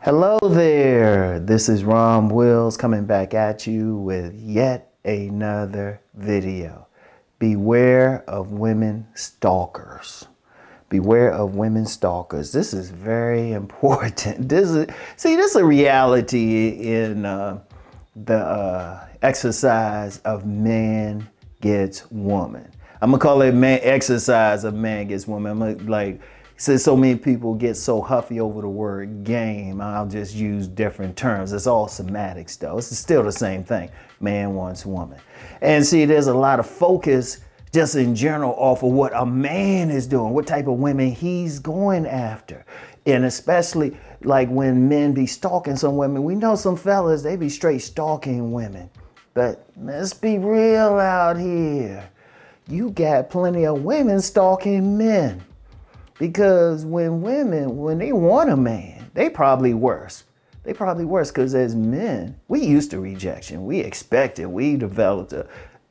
Hello there, this is Rom Wills coming back at you with yet another video. Beware of women stalkers. Beware of women stalkers. This is very important. This is a reality in the exercise of man gets woman. I'm gonna call it man exercise of man gets woman. I'm gonna, like, since so many people get so huffy over the word game, I'll just use different terms. It's all semantics though. It's still the same thing. Man wants woman. And see, there's a lot of focus just in general off of what a man is doing, what type of women he's going after. And especially like when men be stalking some women, we know some fellas, they be straight stalking women. But let's be real out here. You got plenty of women stalking men. Because when they want a man, they probably worse. They probably worse because as men, we used to rejection. We expect it. We developed a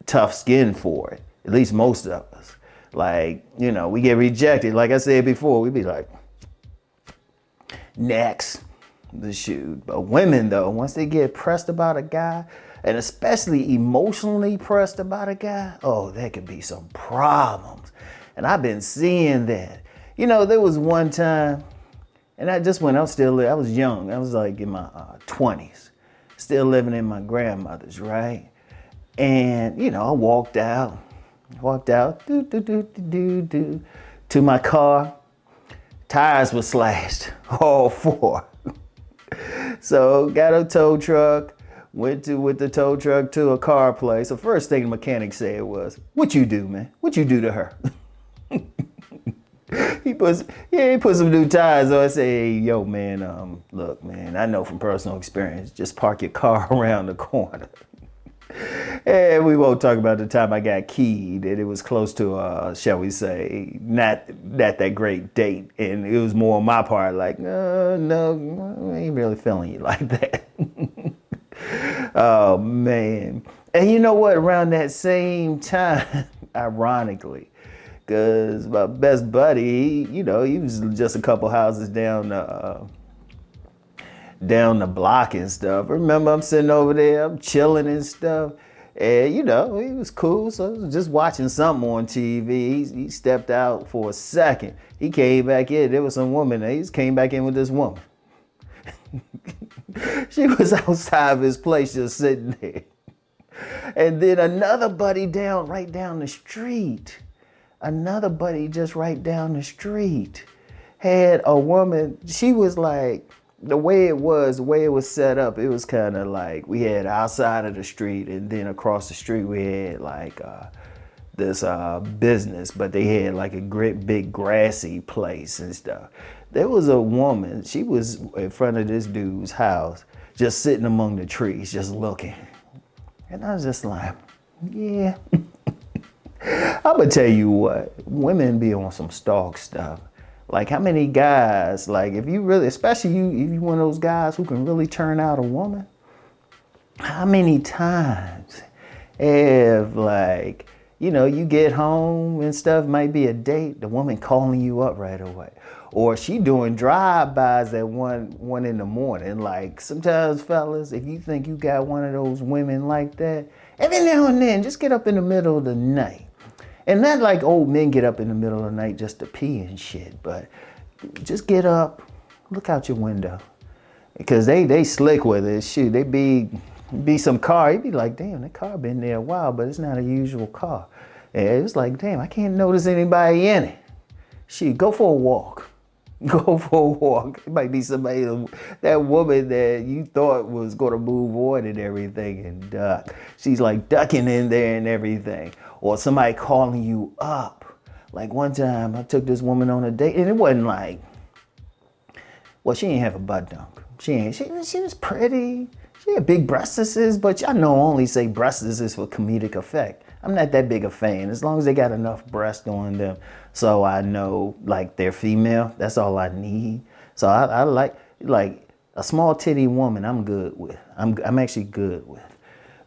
tough skin for it. At least most of us. Like, you know, we get rejected. Like I said before, we'd be like, next, the shoot. But women though, once they get pressed about a guy, and especially emotionally pressed about a guy, oh, there could be some problems. And I've been seeing that. You know, there was one time, and I was young. I was like in my 20s, still living in my grandmother's, right? And, you know, I walked out, to my car. Tires were slashed, all four. So got a tow truck, went with the tow truck to a car place. The first thing the mechanic said was, "What you do, man? What you do to her?" He put some new tires on. I say, "Hey, yo, man, look, man, I know from personal experience, just park your car around the corner." And we won't talk about the time I got keyed, and it was close to, shall we say, not that great date. And it was more on my part, like, no, I ain't really feeling you like that. Oh, man. And you know what? Around that same time, ironically, because my best buddy, he was just a couple houses down the block and stuff. Remember, I'm sitting over there, I'm chilling and stuff. And, he was cool. So I was just watching something on TV. He stepped out for a second. He came back in. There was some woman there. He just came back in with this woman. She was outside of his place just sitting there. And then another buddy right down the street. Another buddy just right down the street had a woman. She was like, the way it was set up, it was kind of like we had outside of the street, and then across the street we had like this business, but they had like a great big grassy place and stuff. There was a woman, she was in front of this dude's house, just sitting among the trees, just looking. And I was just like, yeah. I'm gonna tell you what, women be on some stalk stuff. Like how many guys, like if you really, especially if you one of those guys who can really turn out a woman, how many times if like, you get home and stuff, might be a date, the woman calling you up right away. Or she doing drive-bys at one in the morning. Like sometimes fellas, if you think you got one of those women like that, every now and then, just get up in the middle of the night. And not like old men get up in the middle of the night just to pee and shit, but just get up, look out your window. Because they slick with it. Shoot, they be some car. You'd be like, damn, that car been there a while, but it's not a usual car. And it was like, damn, I can't notice anybody in it. Shoot, go for a walk. Go for a walk. It might be somebody, that woman that you thought was going to move on and everything and duck. She's like ducking in there and everything. Or somebody calling you up. Like one time I took this woman on a date and it wasn't like, well, she didn't have a butt dunk. She was pretty. She had big breastises, but I know I only say breastises for comedic effect. I'm not that big a fan, as long as they got enough breast on them so I know like they're female. That's all I need. So I like a small titty woman I'm good with. I'm actually good with.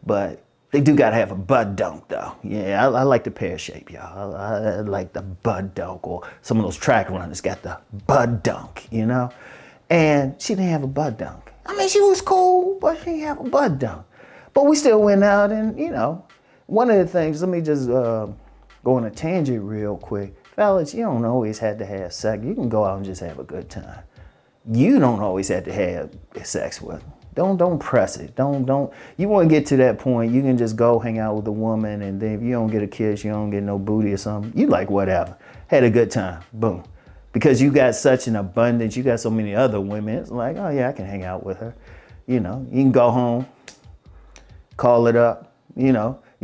But they do gotta have a butt dunk though. Yeah, I like the pear shape, y'all. I like the butt dunk, or some of those track runners got the butt dunk, And she didn't have a butt dunk. I mean, she was cool, but she didn't have a butt dunk. But we still went out and, one of the things, let me just go on a tangent real quick. Fellas, you don't always have to have sex. You can go out and just have a good time. You don't always have to have sex with them. Don't press it. Don't. You want to get to that point, you can just go hang out with a woman, and then if you don't get a kiss, you don't get no booty or something, you like whatever. Had a good time. Boom. Because you got such an abundance, you got so many other women, it's like, oh yeah, I can hang out with her. You can go home, call it up, you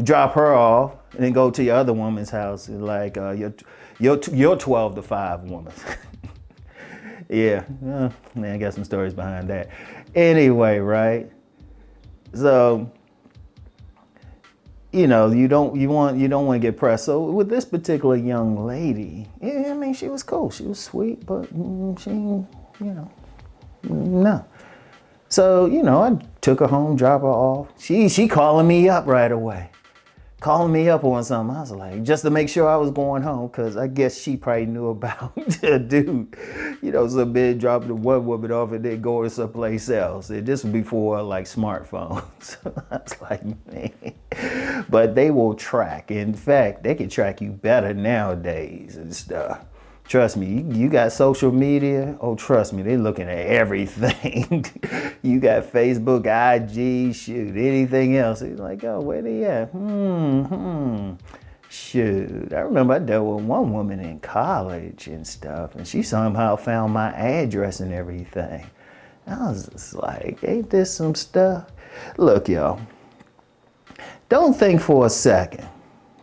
drop her off, and then go to your other woman's house, like your 12 to 5 woman. Yeah, man, I got some stories behind that. Anyway, right? So, you don't want to get pressed. So with this particular young lady, yeah, I mean, she was cool, she was sweet, but she, no. So, I took her home, dropped her off. She calling me up right away. Calling me up on something. I was like, just to make sure I was going home, because I guess she probably knew about a dude. Some bitch dropped the one woman off and then going someplace else. And this was before like smartphones. I was like, man. But they will track. In fact, they can track you better nowadays and stuff. Trust me, you got social media. Oh, trust me, they looking at everything. You got Facebook, IG, shoot, anything else. It's like, oh, where they at? Shoot, I remember I dealt with one woman in college and stuff, and she somehow found my address and everything. I was just like, ain't this some stuff? Look, y'all, don't think for a second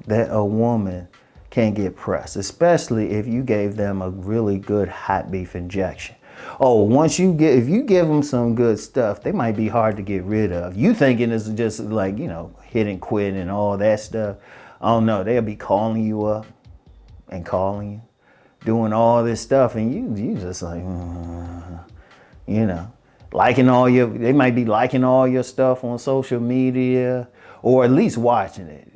that a woman can't get pressed, especially if you gave them a really good hot beef injection. Oh, if you give them some good stuff, they might be hard to get rid of. You thinking it's just like, hit and quit and all that stuff. Oh no, they'll be calling you up and calling you, doing all this stuff, and you just like, they might be liking all your stuff on social media, or at least watching it.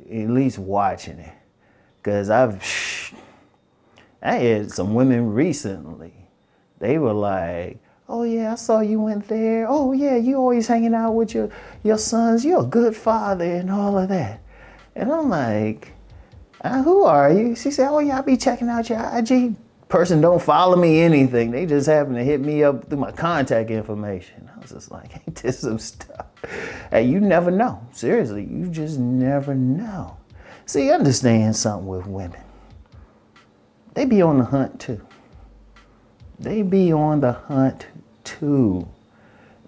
Because I had some women recently. They were like, oh yeah, I saw you went there. Oh yeah, you always hanging out with your sons. You're a good father and all of that. And I'm like, who are you? She said, oh yeah, I be checking out your IG. Person don't follow me anything. They just happen to hit me up through my contact information. I was just like, ain't this some stuff? Hey, you never know. Seriously, you just never know. See, understand something with women. They be on the hunt too.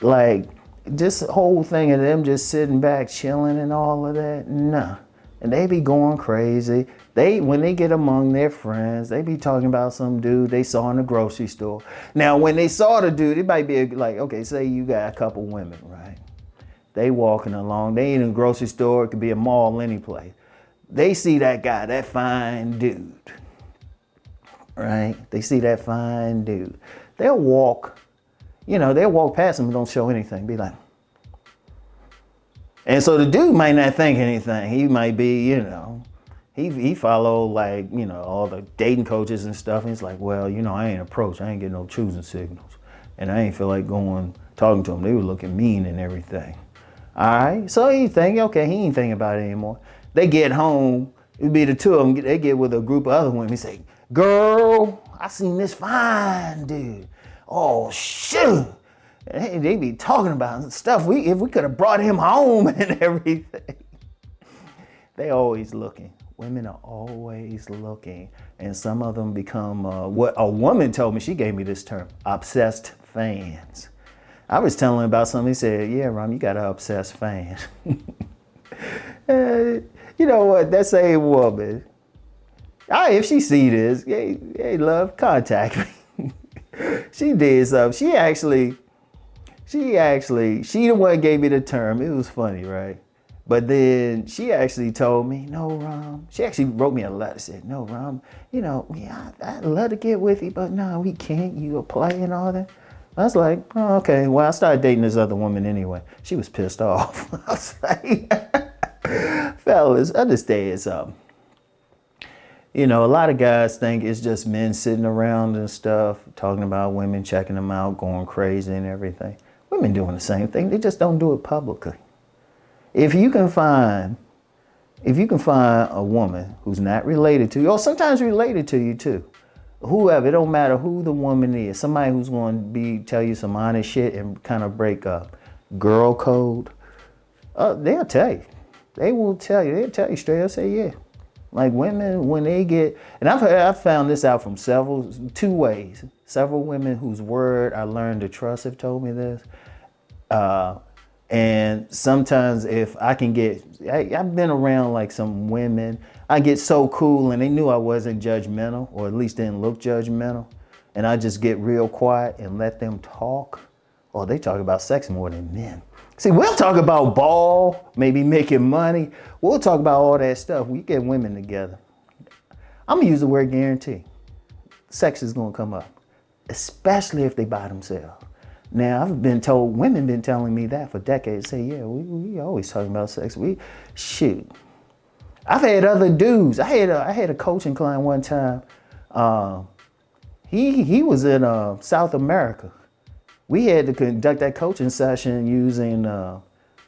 Like, this whole thing of them just sitting back, chilling and all of that, nah. And they be going crazy. When they get among their friends, they be talking about some dude they saw in the grocery store. Now, when they saw the dude, it might be like, okay, say you got a couple women, right? They walking along, they in a grocery store, it could be a mall, any place. They see that guy, that fine dude, right? They see that fine dude. They'll walk past him and don't show anything, be like. And so the dude might not think anything. He might be, he follow like, all the dating coaches and stuff. And he's like, well, I ain't approached. I ain't getting no choosing signals. And I ain't feel like talking to him. They were looking mean and everything. All right, so he think, okay, he ain't thinking about it anymore. They get home, it'd be the two of them, they get with a group of other women, say, girl, I seen this fine dude. Oh, shoot. And they be talking about stuff, if we could have brought him home and everything. They always looking. Women are always looking. And some of them become, what a woman told me, she gave me this term, obsessed fans. I was telling him about something, he said, yeah, Rom, you got an obsessed fan. You know what, that same woman, if she see this, hey, love, contact me. She did something. She the one gave me the term. It was funny, right? But then she actually told me, no, Rom. She actually wrote me a letter, said, no, Rom, I'd love to get with you, but no, we can't. You a play and all that. I was like, oh, okay. Well, I started dating this other woman anyway. She was pissed off. I was like, fellas, understand something. You know, a lot of guys think it's just men sitting around and stuff, talking about women, checking them out, going crazy and everything. Women doing the same thing. They just don't do it publicly. If you can find a woman who's not related to you, or sometimes related to you too, whoever, it don't matter who the woman is, somebody who's going to tell you some honest shit and kind of break up girl code, they'll tell you. They will tell you. They'll tell you straight up, say, yeah. Like women, when they get, and I've found this out from two ways. Several women whose word I learned to trust have told me this. And sometimes if I can I've been around like some women, I get so cool and they knew I wasn't judgmental, or at least didn't look judgmental. And I just get real quiet and let them talk. Oh, they talk about sex more than men. See, we'll talk about ball, maybe making money. We'll talk about all that stuff. We get women together. I'm gonna use the word guarantee. Sex is gonna come up, especially if they by themselves. Now, women been telling me that for decades. Say, yeah, we always talking about sex. Shoot. I've had other dudes. I had a coaching client one time. He was in South America. We had to conduct that coaching session using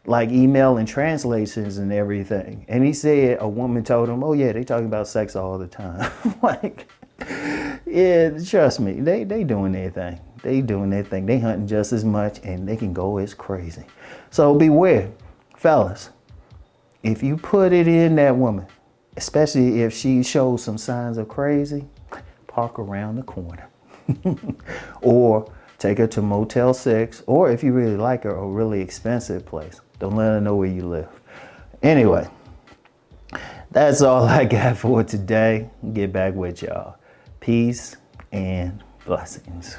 like email and translations and everything. And he said a woman told him, oh yeah, they talking about sex all the time. Like, yeah, trust me, they doing their thing. They doing their thing. They hunting just as much and they can go as crazy. So beware, fellas. If you put it in that woman, especially if she shows some signs of crazy, park around the corner. Or take her to Motel 6, or if you really like her, a really expensive place. Don't let her know where you live. Anyway, that's all I got for today. Get back with y'all. Peace and blessings.